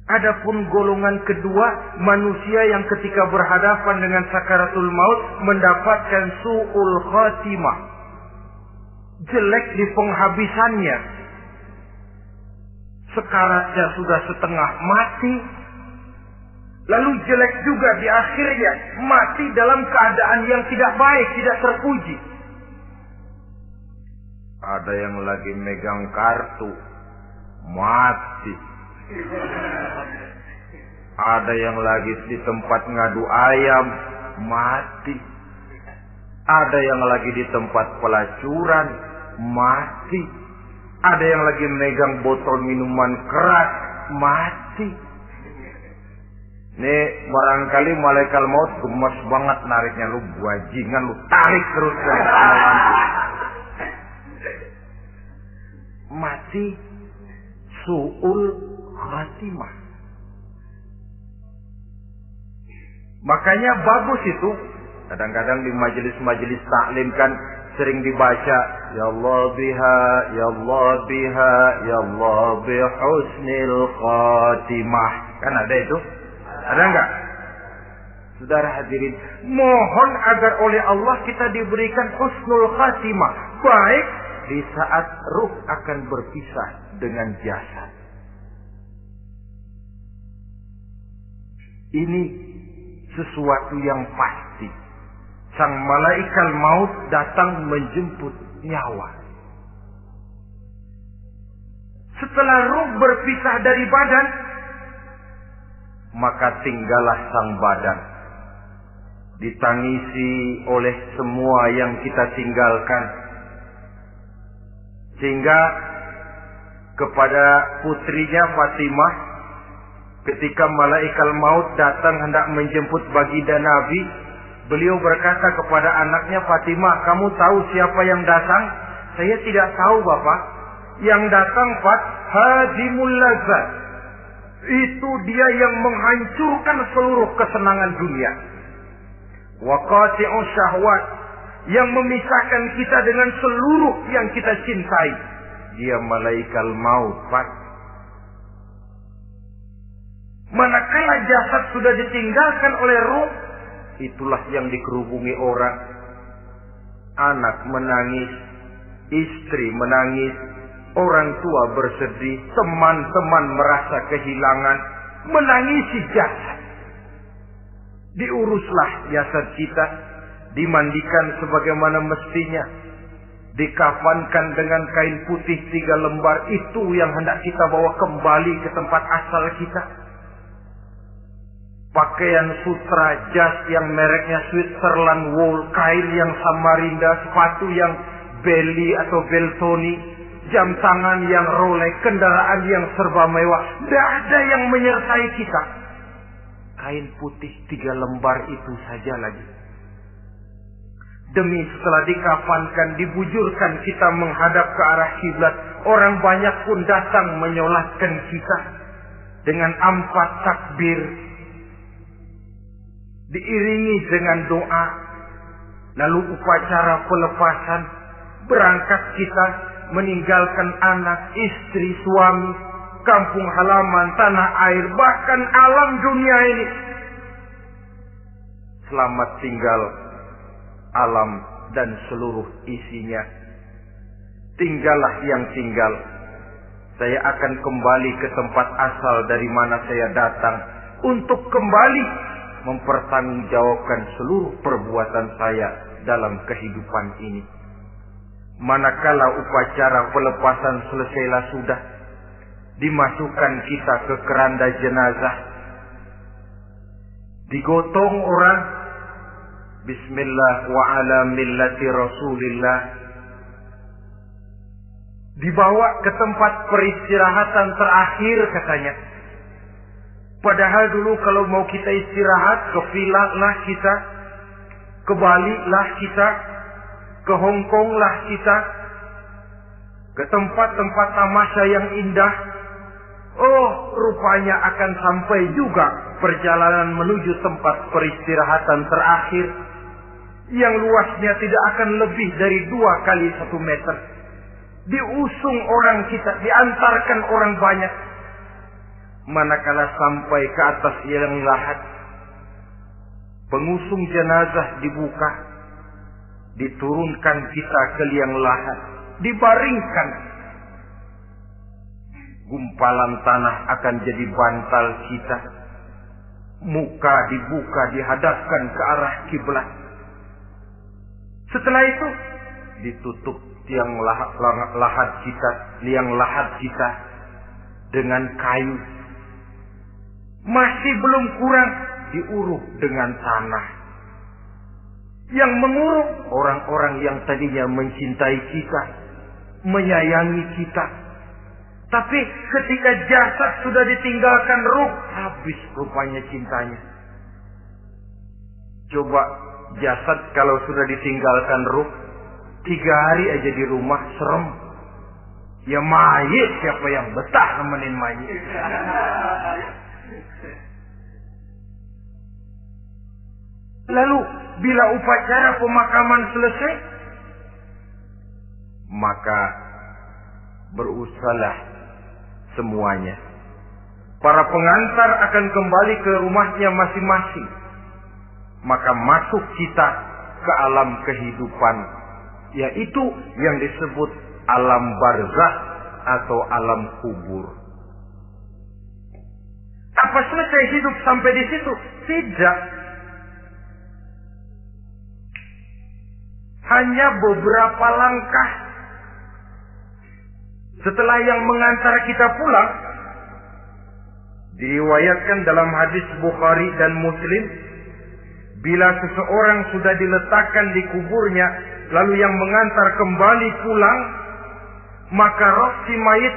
Adapun golongan kedua, manusia yang ketika berhadapan dengan sakaratul maut mendapatkan su'ul khatimah, jelek di penghabisannya. Sekaratnya sudah setengah mati, lalu jelek juga di akhirnya, mati dalam keadaan yang tidak baik, tidak terpuji. Ada yang lagi megang kartu, mati. Ada yang lagi di tempat ngadu ayam, mati. Ada yang lagi di tempat pelacuran, mati. Ada yang lagi megang botol minuman keras, mati. Nih barangkali malaikat maut gemes banget nariknya, lu bajingan, lu tarik terus kan. Mati su'ul khatimah. Makanya bagus itu. Kadang-kadang di majelis-majelis taklim kan sering dibaca, Ya Allah biha, Ya Allah biha, Ya Allah bihusnil khatimah. Kan ada itu? Ada enggak? Saudara hadirin, mohon agar oleh Allah kita diberikan husnul khatimah, baik di saat ruh akan berpisah dengan jasad. Ini sesuatu yang pasti. Sang malaikat maut datang menjemput nyawa. Setelah ruh berpisah dari badan, maka tinggallah sang badan. Ditangisi oleh semua yang kita tinggalkan. Sehingga kepada putrinya Fatimah, ketika malaikat maut datang hendak menjemput baginda Nabi, beliau berkata kepada anaknya, Fatimah, kamu tahu siapa yang datang? Saya tidak tahu, Bapak. Yang datang hadimul lazat. Itu dia yang menghancurkan seluruh kesenangan dunia. Wa qati'u syahwat, yang memisahkan kita dengan seluruh yang kita cintai. Dia malaikat maut, Pak. Manakala jasad sudah ditinggalkan oleh ruh, itulah yang dikerubungi orang. Anak menangis, istri menangis, orang tua bersedih, teman-teman merasa kehilangan, menangisi jasad. Diuruslah jasad kita, dimandikan sebagaimana mestinya, dikafankan dengan kain putih 3 lembar, itu yang hendak kita bawa kembali ke tempat asal kita. Pakaian sutra, jas yang mereknya Switzerland wool, kain yang Samarinda, sepatu yang Belly atau Beltoni, jam tangan yang Rolex, kendaraan yang serba mewah, tidak ada yang menyertai kita. Kain putih 3 lembar itu saja lagi. Demi setelah dikafankan, dibujurkan kita menghadap ke arah kiblat, orang banyak pun datang menyolatkan kita dengan 4 takbir, diiringi dengan doa. Lalu upacara pelepasan, berangkat kita meninggalkan anak, istri, suami, kampung halaman, tanah air, bahkan alam dunia ini. Selamat tinggal alam dan seluruh isinya. Tinggallah yang tinggal. Saya akan kembali ke tempat asal dari mana saya datang, untuk kembali mempertanggungjawabkan seluruh perbuatan saya dalam kehidupan ini. Manakala upacara pelepasan selesailah sudah, dimasukkan kita ke keranda jenazah, digotong orang, bismillah wa ala millati rasulillah, dibawa ke tempat peristirahatan terakhir katanya. Padahal dulu kalau mau kita istirahat, ke villa lah kita, ke Bali lah kita, ke Hong Kong lah kita, ke tempat-tempat tamasya yang indah. Oh, rupanya akan sampai juga perjalanan menuju tempat peristirahatan terakhir, yang luasnya tidak akan lebih dari 2 kali 1 meter. Diusung orang kita, diantarkan orang banyak. Manakala sampai ke atas liang lahat, pengusung jenazah dibuka, diturunkan kita ke liang lahat, dibaringkan. Gumpalan tanah akan jadi bantal kita. Muka dibuka, dihadapkan ke arah kiblat. Setelah itu ditutup liang lahat kita dengan kayu. Masih belum kurang, diuruk dengan tanah. Yang menguruk orang-orang yang tadinya mencintai kita, menyayangi kita. Tapi ketika jasad sudah ditinggalkan ruh, habis rupanya cintanya. Coba jasad kalau sudah ditinggalkan ruh, 3 hari aja di rumah serem. Ya mayit, siapa yang betah nemenin mayit? Lalu bila upacara pemakaman selesai, maka berusahalah semuanya. Para pengantar akan kembali ke rumahnya masing-masing. Maka masuk kita ke alam kehidupan, yaitu yang disebut alam barzakh atau alam kubur. Apa selesai hidup sampai di situ? Tidak. Hanya beberapa langkah setelah yang mengantar kita pulang, diriwayatkan dalam hadis Bukhari dan Muslim, bila seseorang sudah diletakkan di kuburnya, lalu yang mengantar kembali pulang, maka roh si mayit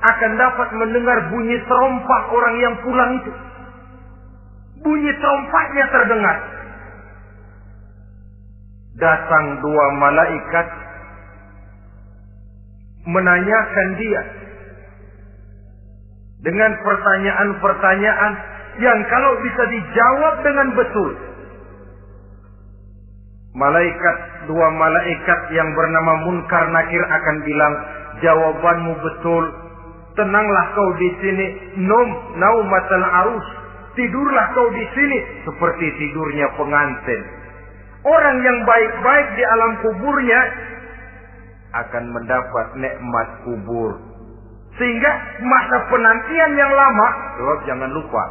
akan dapat mendengar bunyi terompah orang yang pulang itu. Bunyi terompahnya terdengar. Datang 2 malaikat menanyakan dia dengan pertanyaan-pertanyaan yang kalau bisa dijawab dengan betul. Dua malaikat yang bernama Munkar Nakir akan bilang, jawabanmu betul. Tenanglah kau di sini, naumatal arus. Tidurlah kau di sini seperti tidurnya pengantin. Orang yang baik-baik di alam kuburnya akan mendapat nikmat kubur. Sehingga masa penantian yang lama, jangan lupa,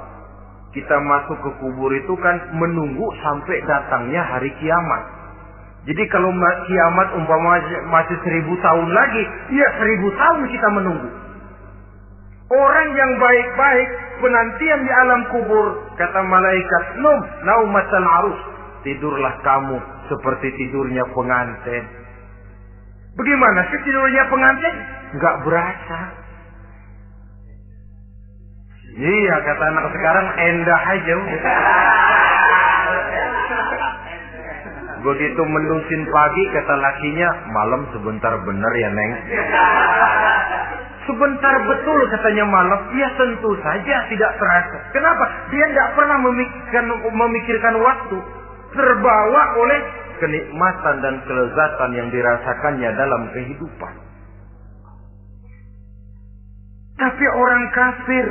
kita masuk ke kubur itu kan menunggu sampai datangnya hari kiamat. Jadi kalau kiamat umpama masih 1000 tahun lagi, ya 1000 tahun kita menunggu. Orang yang baik-baik penantian di alam kubur, kata malaikat, naumatal arus, tidurlah kamu seperti tidurnya pengantin. Bagaimana sih tidurnya pengantin? Enggak berasa. Iya, kata anak sekarang, endah aja. Begitu mendusin pagi, kata lakinya, malam sebentar bener ya Neng. Sebentar betul katanya malam. Ya tentu saja tidak terasa. Kenapa? Dia tidak pernah memikirkan waktu. Terbawa oleh kenikmatan dan kelezatan yang dirasakannya dalam kehidupan. Tapi orang kafir,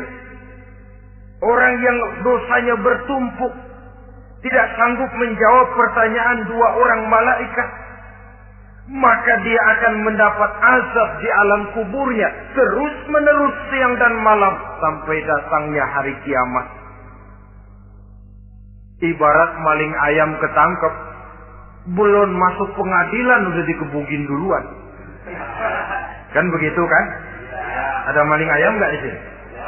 orang yang dosanya bertumpuk, tidak sanggup menjawab pertanyaan dua orang malaikat, maka dia akan mendapat azab di alam kuburnya terus menerus siang dan malam sampai datangnya hari kiamat. Ibarat maling ayam ketangkep, belum masuk pengadilan udah dikebukin duluan. Kan begitu kan? Ada maling ayam nggak di sini?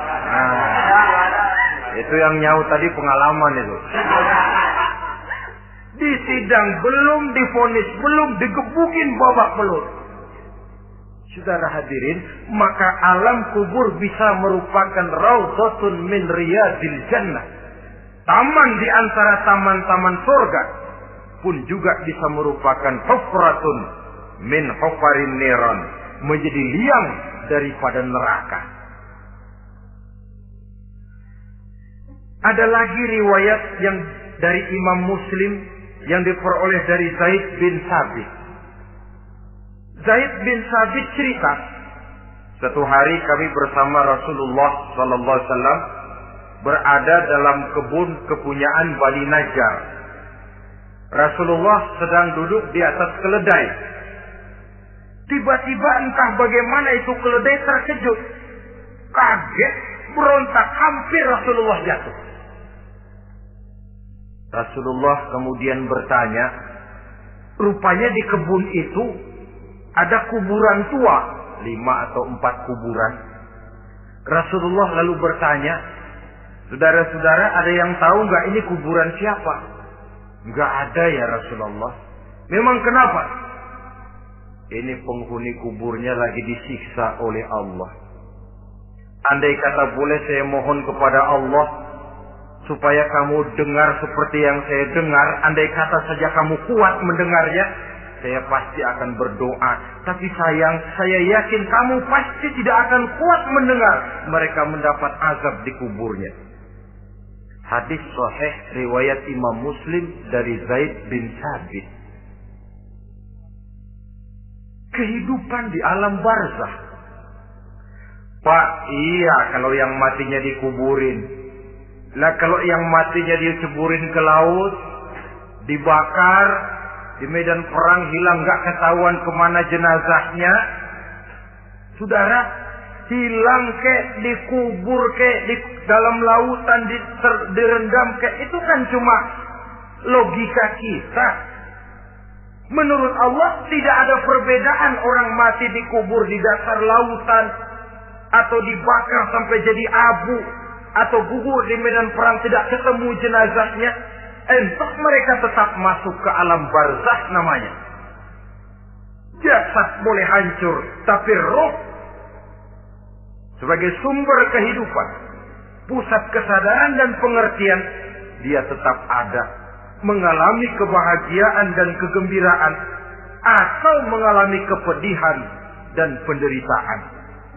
Nah, itu yang nyaut tadi pengalaman itu. Di sidang belum divonis, belum digebukin babak belur. Saudara hadirin, maka alam kubur bisa merupakan raudhatun min riyadil jannah. Taman di antara taman-taman surga pun juga bisa merupakan hufratun min hufarin niran, menjadi liang daripada neraka. Ada lagi riwayat yang dari Imam Muslim yang diperoleh dari Zaid bin Sabit. Zaid bin Sabit cerita, satu hari kami bersama Rasulullah sallallahu alaihi wasallam berada dalam kebun kepunyaan Bani Najjar. Rasulullah sedang duduk di atas keledai. Tiba-tiba entah bagaimana itu keledai terkejut, kaget, berontak, hampir Rasulullah jatuh. Rasulullah kemudian bertanya, rupanya di kebun itu ada kuburan tua, 5 atau 4 kuburan. Rasulullah lalu bertanya, saudara-saudara ada yang tahu nggak ini kuburan siapa? Nggak ada ya Rasulullah. Memang kenapa? Ini penghuni kuburnya lagi disiksa oleh Allah. Andai kata boleh saya mohon kepada Allah supaya kamu dengar seperti yang saya dengar, andai kata saja kamu kuat mendengarnya, saya pasti akan berdoa. Tapi sayang, saya yakin kamu pasti tidak akan kuat mendengar mereka mendapat azab di kuburnya. Hadis sahih riwayat Imam Muslim dari Zaid bin Sabit. Kehidupan di alam barzakh. Pak, iya kalau yang matinya dikuburin. Lah kalau yang matinya diceburin ke laut, dibakar, di medan perang hilang gak ketahuan kemana jenazahnya. Saudara, hilang kek, dikubur kek, di dalam lautan direndam kek, itu kan cuma logika kita. Menurut Allah tidak ada perbedaan orang mati dikubur di dasar lautan atau dibakar sampai jadi abu atau gugur di medan perang tidak ketemu jenazahnya. Entah mereka tetap masuk ke alam barzakh namanya. Jasad boleh hancur, tapi roh sebagai sumber kehidupan, pusat kesadaran dan pengertian, dia tetap ada, mengalami kebahagiaan dan kegembiraan atau mengalami kepedihan dan penderitaan,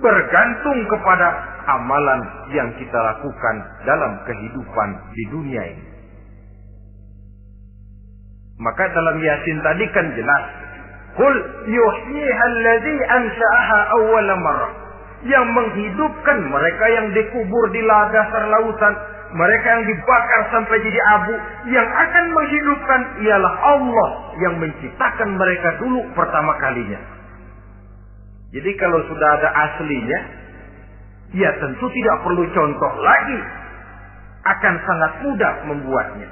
bergantung kepada amalan yang kita lakukan dalam kehidupan di dunia ini. Maka dalam Yasin tadi kan jelas, qul yuhyiha allazi ansha'aha awwala marrah, yang menghidupkan mereka yang dikubur di dasar lautan, mereka yang dibakar sampai jadi abu, yang akan menghidupkan ialah Allah yang menciptakan mereka dulu pertama kalinya. Jadi kalau sudah ada aslinya, ya tentu tidak perlu contoh lagi, akan sangat mudah membuatnya.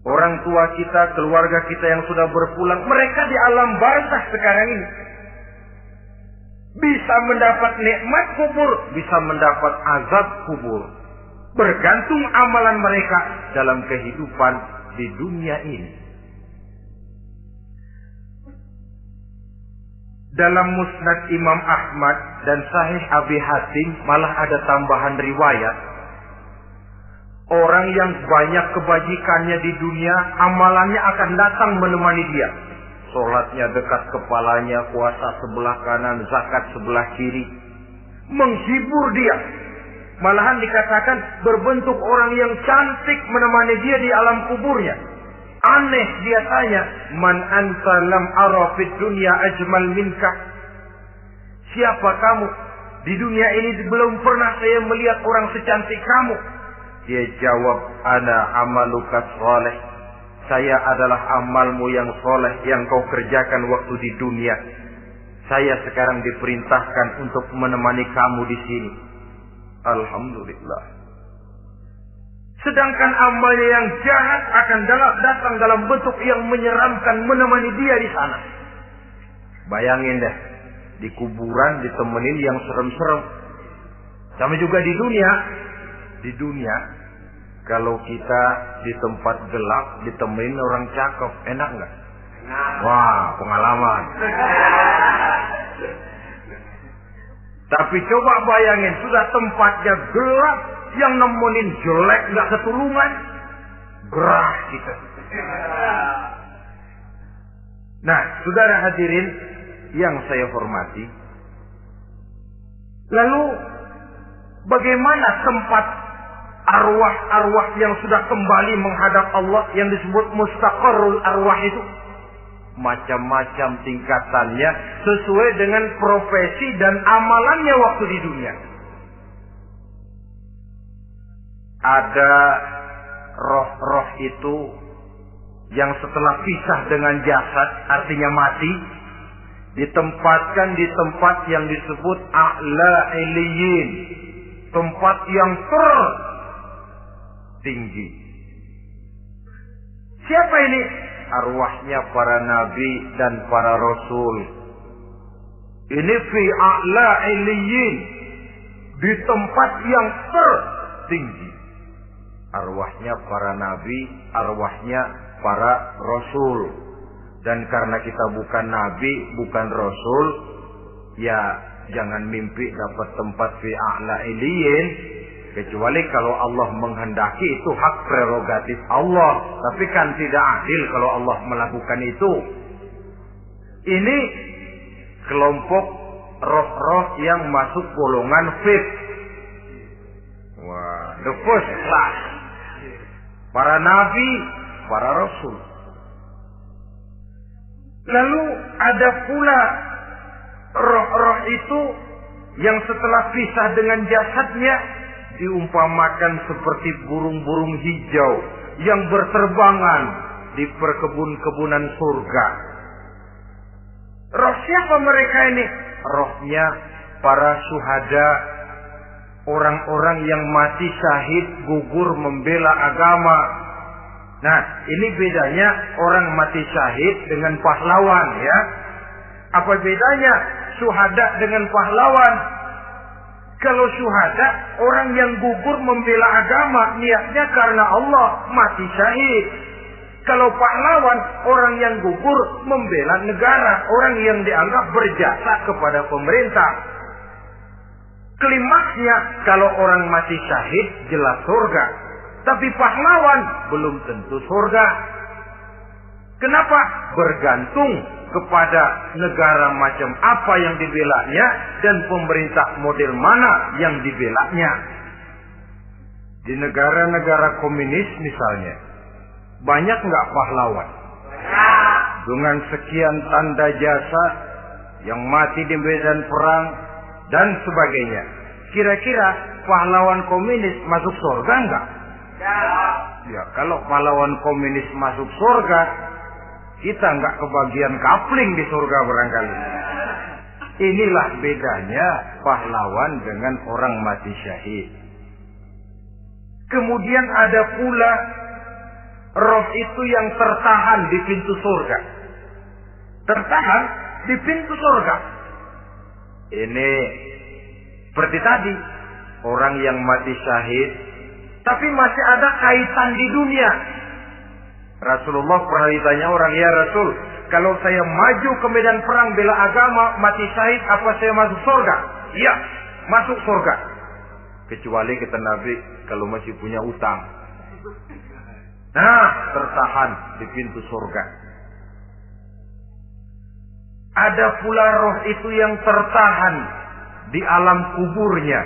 Orang tua kita, keluarga kita yang sudah berpulang, mereka di alam barzah sekarang ini. Bisa mendapat nikmat kubur, bisa mendapat azab kubur. Bergantung amalan mereka dalam kehidupan di dunia ini. Dalam Musnad Imam Ahmad dan Sahih Abi Hatim malah ada tambahan riwayat. Orang yang banyak kebajikannya di dunia, amalannya akan datang menemani dia. Sholatnya dekat kepalanya, puasa sebelah kanan, zakat sebelah kiri. Menghibur dia. Malahan dikatakan berbentuk orang yang cantik menemani dia di alam kuburnya. Aneh dia tanya, man anta lam ara fid dunya ajmal minka. Siapa kamu? Di dunia ini belum pernah saya melihat orang secantik kamu. Dia jawab, ana amaluka sholeh. Saya adalah amalmu yang soleh yang kau kerjakan waktu di dunia. Saya sekarang diperintahkan untuk menemani kamu di sini. Alhamdulillah. Sedangkan amalnya yang jahat akan datang dalam bentuk yang menyeramkan menemani dia di sana. Bayangin deh, di kuburan ditemenin yang serem-serem. Sama juga di dunia. Di dunia, kalau kita di tempat gelap ditemenin orang cakep, enak nggak? Wah, pengalaman. Tapi coba bayangin, sudah tempatnya gelap, yang nemenin jelek nggak ketulungan, gerah kita. Nah, saudara hadirin yang saya hormati, lalu bagaimana tempat arwah-arwah yang sudah kembali menghadap Allah yang disebut mustaqarrul arwah itu? Macam-macam tingkatannya sesuai dengan profesi dan amalannya waktu di dunia. Ada roh-roh itu yang setelah pisah dengan jasad, artinya mati, ditempatkan di tempat yang disebut a'la iliyin, tempat yang tertinggi. Siapa ini? Arwahnya para nabi dan para rasul. Ini fi a'la iliyin, di tempat yang tertinggi. Arwahnya para nabi, arwahnya para rasul. Dan karena kita bukan nabi, bukan rasul, ya jangan mimpi dapat tempat fi a'la iliyin. Kecuali kalau Allah menghendaki, itu hak prerogatif Allah. Tapi kan tidak adil kalau Allah melakukan itu. Ini kelompok roh-roh yang masuk golongan fit. Wah, the first class. Para nabi, para rasul. Lalu ada pula roh-roh itu yang setelah pisah dengan jasadnya diumpamakan seperti burung-burung hijau yang berterbangan di perkebun-kebunan surga. Roh siapa mereka ini? Rohnya para syuhada, orang-orang yang mati syahid gugur membela agama. Nah, ini bedanya orang mati syahid dengan pahlawan, ya. Apa bedanya syuhada dengan pahlawan? Kalau syuhada, orang yang gugur membela agama, niatnya karena Allah, mati syahid. Kalau pahlawan, orang yang gugur membela negara, orang yang dianggap berjasa kepada pemerintah. Klimaksnya, kalau orang mati syahid, jelas surga. Tapi pahlawan, belum tentu surga. Kenapa? Bergantung kepada negara macam apa yang dibelanya dan pemerintah model mana yang dibelanya. Di negara-negara komunis misalnya, banyak nggak pahlawan? Dengan sekian tanda jasa yang mati di medan perang dan sebagainya. Kira-kira pahlawan komunis masuk surga nggak? Ya, kalau pahlawan komunis masuk surga, kita nggak kebagian kapling di surga barangkali. Inilah bedanya pahlawan dengan orang mati syahid. Kemudian ada pula roh itu yang tertahan di pintu surga. Tertahan di pintu surga. Ini seperti tadi, orang yang mati syahid, tapi masih ada kaitan di dunia. Rasulullah pernah ditanya orang, ya Rasul, kalau saya maju ke medan perang bela agama, mati syahid, apa saya masuk surga? Iya, masuk surga. Kecuali kata Nabi, kalau masih punya utang. Nah, tertahan di pintu surga. Ada pula roh itu yang tertahan di alam kuburnya.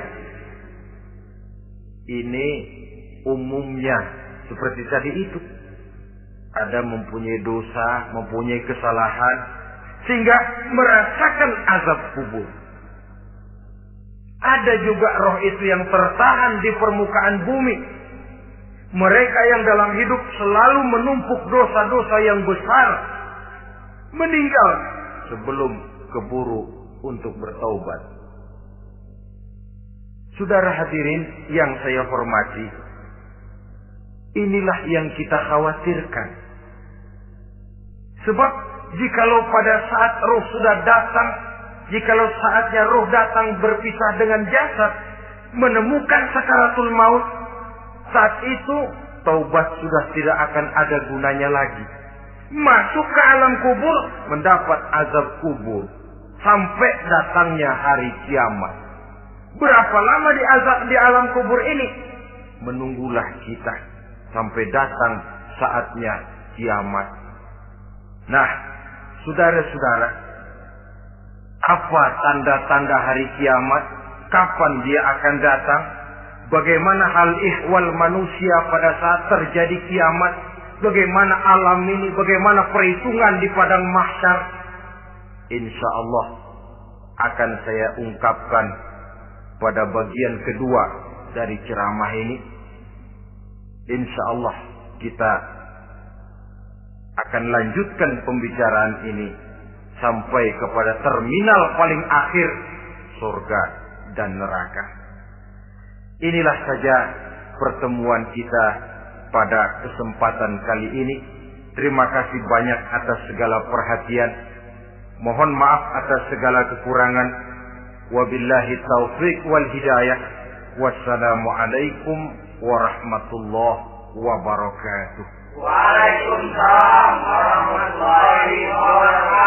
Ini umumnya seperti tadi itu. Ada mempunyai dosa, mempunyai kesalahan, sehingga merasakan azab kubur. Ada juga roh itu yang tertahan di permukaan bumi. Mereka yang dalam hidup selalu menumpuk dosa-dosa yang besar, meninggal sebelum keburu untuk bertaubat. Saudara hadirin yang saya hormati, inilah yang kita khawatirkan. Sebab jikalau pada saat roh sudah datang, jikalau saatnya roh datang berpisah dengan jasad, menemukan sakaratul maut, saat itu taubat sudah tidak akan ada gunanya lagi. Masuk ke alam kubur, mendapat azab kubur, sampai datangnya hari kiamat. Berapa lama di alam kubur ini? Menunggulah kita sampai datang saatnya kiamat. Nah, saudara-saudara, apa tanda-tanda hari kiamat? Kapan dia akan datang? Bagaimana hal ihwal manusia pada saat terjadi kiamat? Bagaimana alam ini? Bagaimana perhitungan di padang mahsyar? Insya Allah akan saya ungkapkan pada bagian kedua dari ceramah ini. Insya Allah kita akan lanjutkan pembicaraan ini sampai kepada terminal paling akhir, surga dan neraka. Inilah saja pertemuan kita pada kesempatan kali ini. Terima kasih banyak atas segala perhatian. Mohon maaf atas segala kekurangan. Wabillahi taufiq wal hidayah. Wassalamualaikum warahmatullahi wabarakatuh. Waalaikumsalam warahmatullahi wabarakatuh.